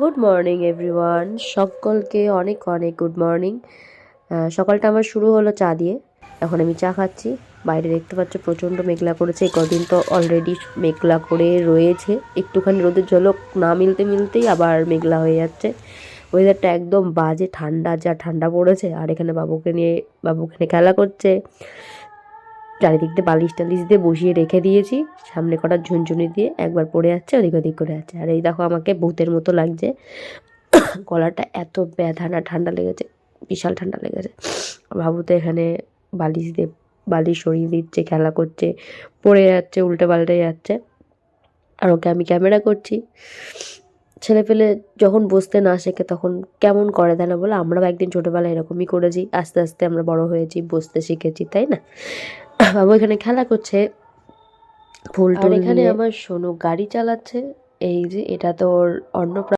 Good morning everyone, সকলকে অনেক অনেক গুড মর্নিং। সকালটা আমার শুরু হলো চা দিয়ে। এখন আমি চা খাচ্ছি। বাইরে দেখতে পাচ্ছ প্রচণ্ড মেঘলা করেছে, এই কদিন তো অলরেডি মেঘলা করে রয়েছে। একটুখানি রোদের ঝলক না মিলতে মিলতেই আবার মেঘলা হয়ে যাচ্ছে। ওয়েদারটা একদম বাজে ঠান্ডা, যা ঠান্ডা পড়েছে। আর এখানে বাবু এখানে খেলা করছে। চারিদিক দিয়ে বালিশ টালিশ দিয়ে বসিয়ে রেখে দিয়েছি, সামনে কটা ঝুনঝুনি দিয়ে একবার পড়ে যাচ্ছে, ওদিক ওদিক করে যাচ্ছে। আর এই দেখো আমাকে ভূতের মতো লাগছে, গলাটা এত ব্যথা না, ঠান্ডা লেগেছে, বিশাল ঠান্ডা লেগেছে। বাবু তো এখানে বালিশ সরিয়ে দিচ্ছে, খেলা করছে, পড়ে যাচ্ছে, উল্টে পাল্টে যাচ্ছে। আর ওকে আমি ক্যামেরা করছি। ছেলে পেলে যখন বসতে না শেখে তখন কেমন করে, তাই না বলে? আমরাও একদিন ছোটোবেলায় এরকমই করেছি, আস্তে আস্তে আমরা বড় হয়েছি, বসতে শিখেছি, তাই না? বাবু এখানে খেলা করছে ফুল টুল নিয়ে। এখানে আমার সোনু গাড়ি চালাচ্ছে। এই যে এটা তো ওর অন্নপ্রাশন।